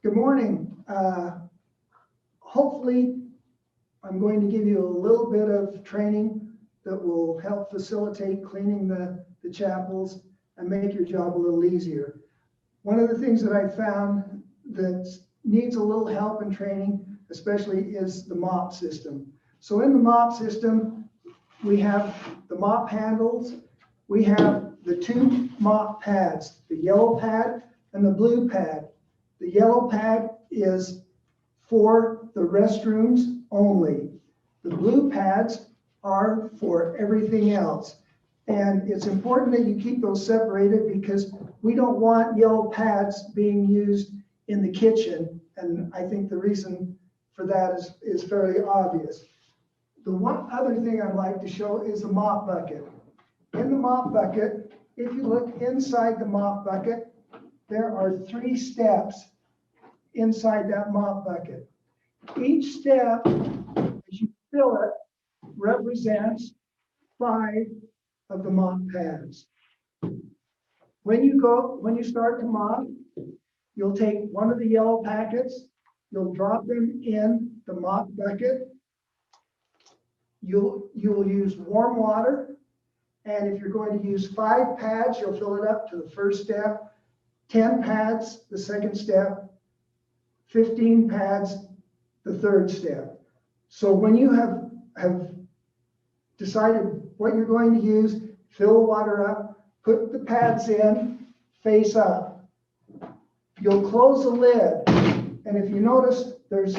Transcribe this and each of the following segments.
Good morning. Hopefully, I'm going to give you a little bit of training that will help facilitate cleaning the chapels and make your job a little easier. One of the things that I found that needs a little help and training, especially, is the mop system. So in the mop system, we have the mop handles, we have the two mop pads, the yellow pad and the blue pad. The yellow pad is for the restrooms only. The blue pads are for everything else. And it's important that you keep those separated because we don't want yellow pads being used in the kitchen. And I think the reason for that is fairly obvious. The one other thing I'd like to show is the mop bucket. In the mop bucket, if you look inside the mop bucket, there are 3 steps inside that mop bucket. Each step, as you fill it, represents 5 of the mop pads. When you start to mop, you'll take one of the yellow packets, you'll drop them in the mop bucket. You will use warm water, and if you're going to use 5 pads, you'll fill it up to the first step, 10 pads, the second step, 15 pads, the third step. So when you have decided what you're going to use, fill the water up, put the pads in, face up. You'll close the lid, and if you notice, there's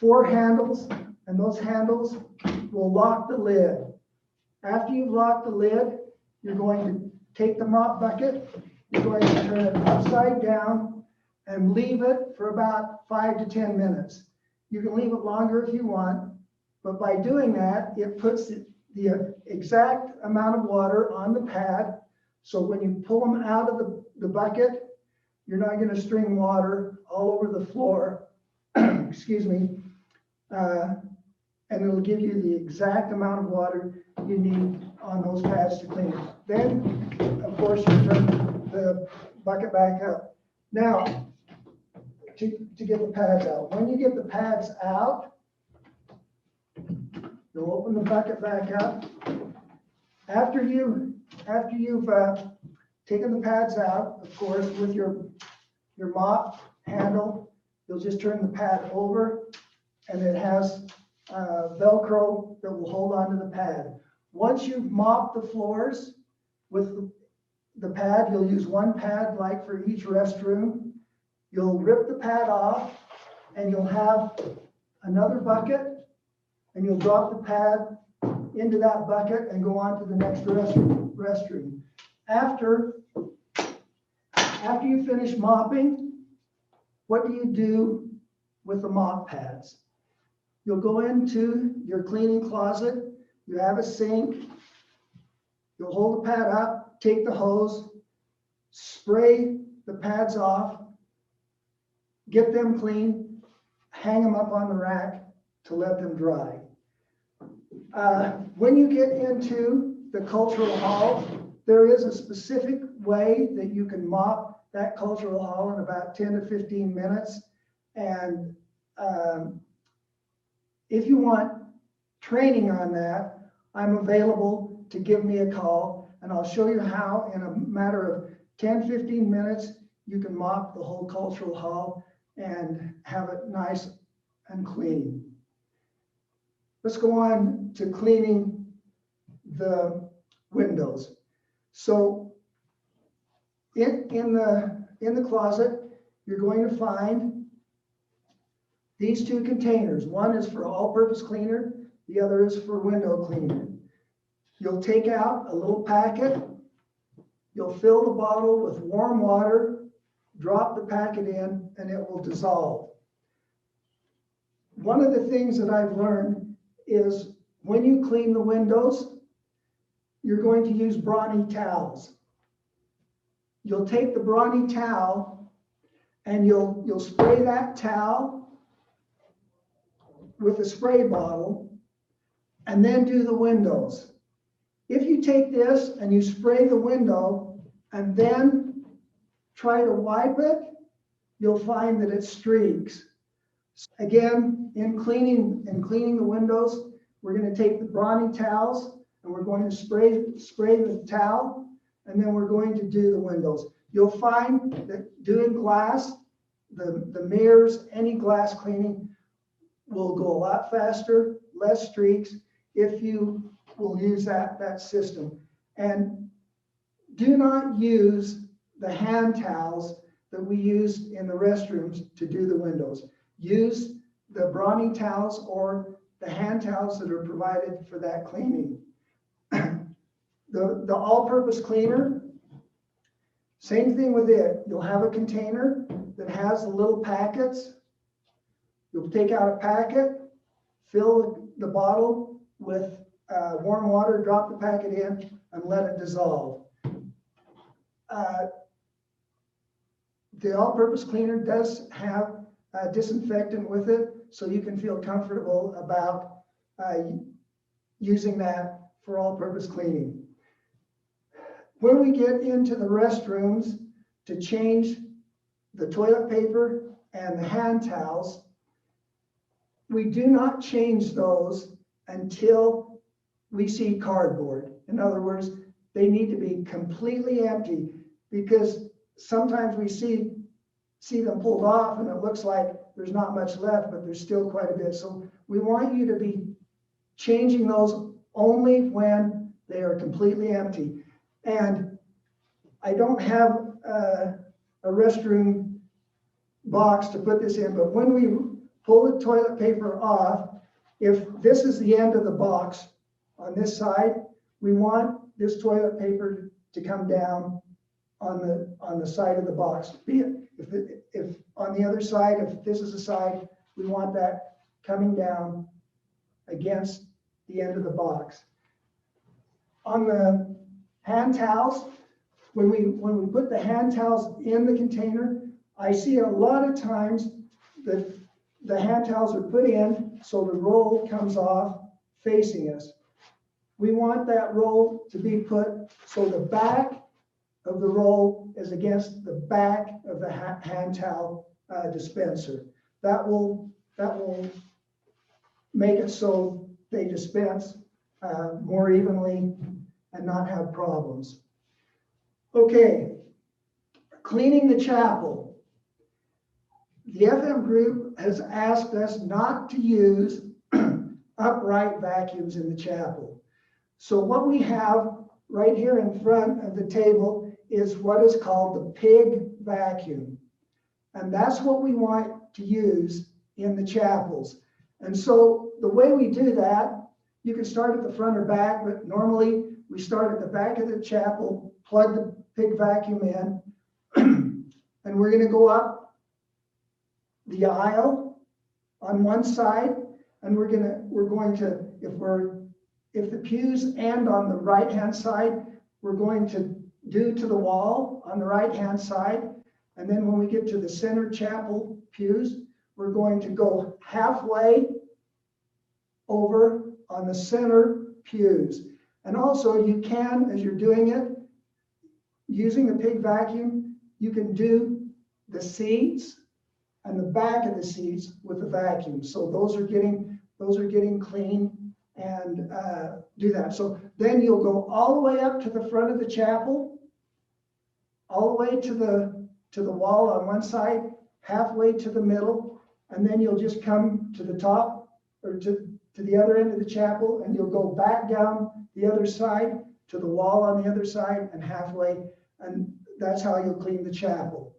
4 handles, and those handles will lock the lid. After you've locked the lid, you're going to take the mop bucket, you're going to turn it upside down and leave it for about 5 to 10 minutes. You can leave it longer if you want, but by doing that, it puts the exact amount of water on the pad. So when you pull them out of the bucket, you're not going to string water all over the floor, excuse me, and it'll give you the exact amount of water you need on those pads to clean it. Then, of course, you turn the bucket back up. Now, to get the pads out. When you get the pads out, you'll open the bucket back up. After you've taken the pads out, of course, with your mop handle, you'll just turn the pad over, and it has Velcro that will hold onto the pad. Once you've mopped the floors with the pad, you'll use 1 pad like for each restroom. You'll rip the pad off, and you'll have another bucket, and you'll drop the pad into that bucket and go on to the next restroom. After you finish mopping, what do you do with the mop pads? You'll go into your cleaning closet, you have a sink, you'll hold the pad up, take the hose, spray the pads off, get them clean, hang them up on the rack to let them dry. When you get into the cultural hall, there is a specific way that you can mop that cultural hall in about 10 to 15 minutes. And if you want training on that, I'm available to give me a call, and I'll show you how in a matter of 10, 15 minutes, you can mop the whole cultural hall and have it nice and clean. Let's go on to cleaning the windows. So in the closet, you're going to find these 2 containers. One is for all-purpose cleaner, the other is for window cleaner. You'll take out a little packet, you'll fill the bottle with warm water, drop the packet in, and it will dissolve. One of the things that I've learned is when you clean the windows, you're going to use brawny towels. You'll take the brawny towel and you'll spray that towel with a spray bottle and then do the windows. If you take this and you spray the window and then try to wipe it, you'll find that it streaks. Again, in cleaning the windows, we're going to take the brawny towels and we're going to spray the towel, and then we're going to do the windows. You'll find that doing glass, the mirrors, any glass cleaning will go a lot faster, less streaks, if you will use that system. And do not use the hand towels that we use in the restrooms to do the windows. Use the brawny towels or the hand towels that are provided for that cleaning. The all-purpose cleaner, same thing with it. You'll have a container that has the little packets. You'll take out a packet, fill the bottle with warm water, drop the packet in, and let it dissolve. The all-purpose cleaner does have a disinfectant with it, so you can feel comfortable about using that for all-purpose cleaning. When we get into the restrooms to change the toilet paper and the hand towels, we do not change those until we see cardboard. In other words, they need to be completely empty, because sometimes we see them pulled off and it looks like there's not much left, but there's still quite a bit. So we want you to be changing those only when they are completely empty. And I don't have a restroom box to put this in, but when we pull the toilet paper off, if this is the end of the box on this side, we want this toilet paper to come down on the side of the box. Be it if on the other side, if this is the side, we want that coming down against the end of the box. On the hand towels, when we put the hand towels in the container, I see a lot of times that the hand towels are put in so the roll comes off facing us. We want that roll to be put so the back of the roll is against the back of the hand towel dispenser. That will make it so they dispense more evenly and not have problems. Okay, cleaning the chapel. The FM group has asked us not to use upright vacuums in the chapel. So what we have right here in front of the table is what is called the pig vacuum. And that's what we want to use in the chapels. And so the way we do that, you can start at the front or back, but normally we start at the back of the chapel, plug the pig vacuum in, and we're going to go up the aisle on one side, and we're going to if the pews end on the right hand side, we're going to do to the wall on the right hand side, and then when we get to the center chapel pews, we're going to go halfway over on the center pews. And also you can, as you're doing it, using the pig vacuum, you can do the seats and the back of the seats with the vacuum. So those are getting clean, and do that. So then you'll go all the way up to the front of the chapel, all the way to the wall on one side, halfway to the middle, and then you'll just come to the top or to the other end of the chapel, and you'll go back down the other side to the wall on the other side and halfway, and that's how you'll clean the chapel.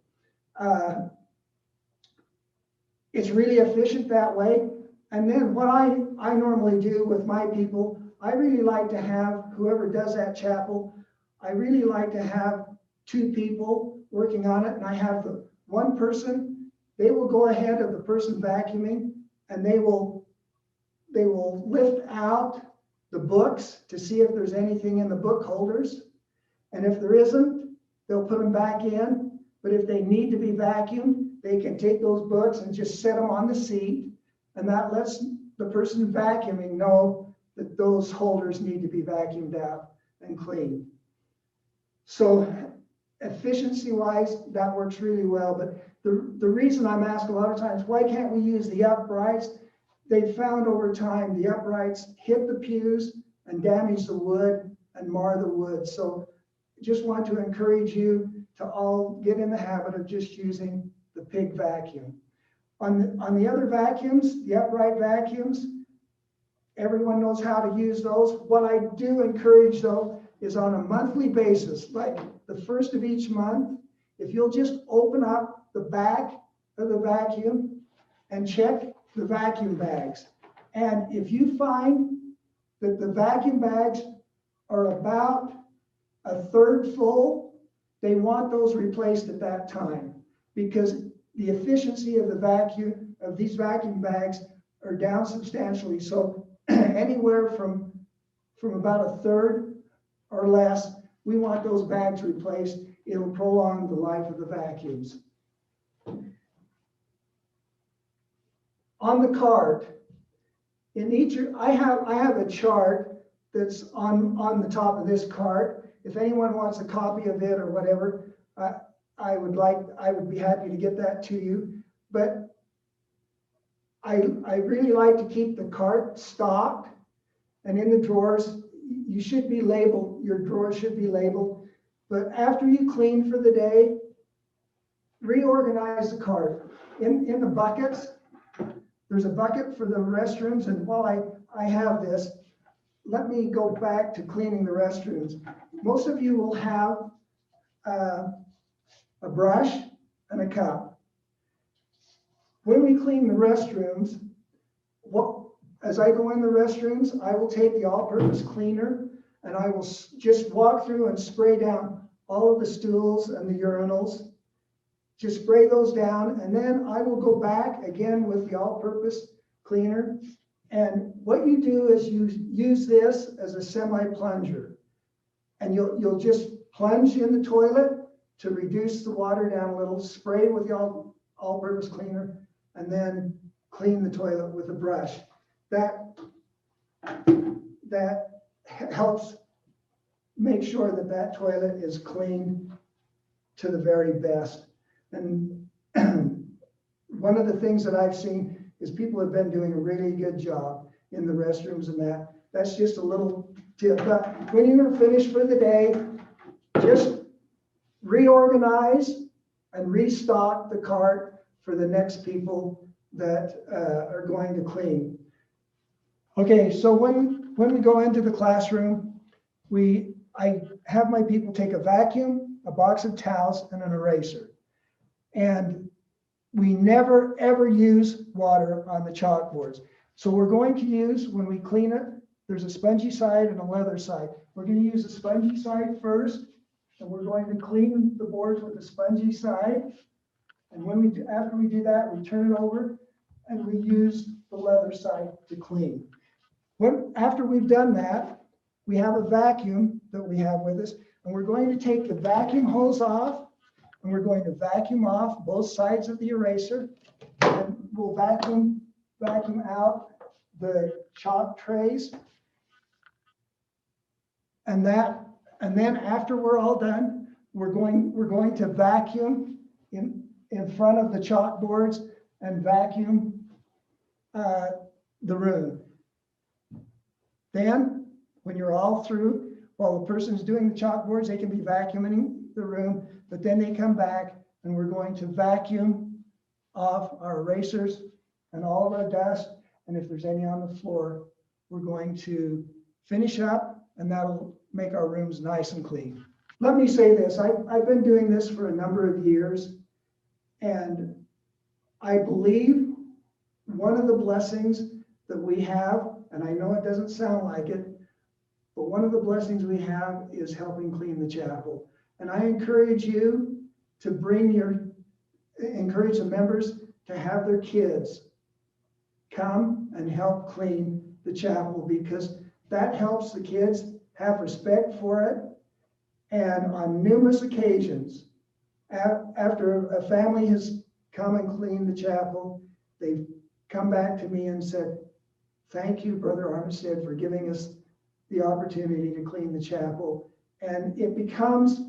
It's really efficient that way. And then what I normally do with my people, I really like to have, whoever does that chapel, I really like to have 2 people working on it. And I have the one person, they will go ahead of the person vacuuming, and they will lift out the books to see if there's anything in the book holders. And if there isn't, they'll put them back in. But if they need to be vacuumed, they can take those books and just set them on the seat. And that lets the person vacuuming know that those holders need to be vacuumed out and cleaned. So efficiency wise, that works really well. But the reason I'm asked a lot of times, why can't we use the uprights? They found over time the uprights hit the pews and damage the wood and mar the wood. So just want to encourage you to all get in the habit of just using the pig vacuum. On the other vacuums, the upright vacuums, everyone knows how to use those. What I do encourage though is on a monthly basis, like the first of each month, if you'll just open up the back of the vacuum and check the vacuum bags. And if you find that the vacuum bags are about a third full, they want those replaced at that time, because the efficiency of these vacuum bags are down substantially. So anywhere from about a third or less, we want those bags replaced. It'll prolong the life of the vacuums. On the cart, I have a chart that's on the top of this cart. If anyone wants a copy of it or whatever, I would be happy to get that to you. But I really like to keep the cart stocked, and in the drawers, you should be labeled, your drawers should be labeled. But after you clean for the day, reorganize the cart. In the buckets, there's a bucket for the restrooms, and while I have this, let me go back to cleaning the restrooms. Most of you will have a brush and a cup. When we clean the restrooms, as I go in the restrooms, I will take the all-purpose cleaner and I will just walk through and spray down all of the stools and the urinals. Just spray those down, and then I will go back again with the all-purpose cleaner. And what you do is you use this as a semi-plunger, and you'll just plunge in the toilet to reduce the water down a little, spray with the all-purpose cleaner, and then clean the toilet with a brush. That helps make sure that toilet is clean to the very best. And one of the things that I've seen is people have been doing a really good job in the restrooms, and that's just a little tip. But when you're finished for the day, just reorganize and restock the cart for the next people that are going to clean. Okay, so when we go into the classroom, I have my people take a vacuum, a box of towels, and an eraser. And we never, ever use water on the chalkboards. So we're going to use, when we clean it, there's a spongy side and a leather side. We're going to use the spongy side first, and we're going to clean the boards with the spongy side. And after we do that, we turn it over and we use the leather side to clean. After we've done that, we have a vacuum that we have with us, and we're going to take the vacuum hose off, and we're going to vacuum off both sides of the eraser, and we'll vacuum out the chalk trays. And then after we're all done, we're going to vacuum in front of the chalkboards and vacuum the room. Then, when you're all through, while the person's doing the chalkboards, they can be vacuuming the room, but then they come back and we're going to vacuum off our erasers and all of our dust. And if there's any on the floor, we're going to finish up, and that'll make our rooms nice and clean. Let me say this, I've been doing this for a number of years, and I believe one of the blessings that we have, and I know it doesn't sound like it, but one of the blessings we have is helping clean the chapel. And I encourage you to encourage the members to have their kids come and help clean the chapel, because that helps the kids have respect for it. And on numerous occasions, after a family has come and cleaned the chapel, they've come back to me and said, "Thank you, Brother Armstead, for giving us the opportunity to clean the chapel." And it becomes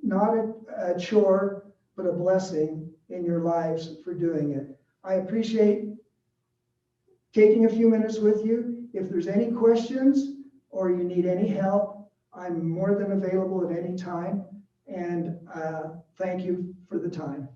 not a chore, but a blessing in your lives for doing it. I appreciate taking a few minutes with you. If there's any questions or you need any help, I'm more than available at any time. And thank you for the time.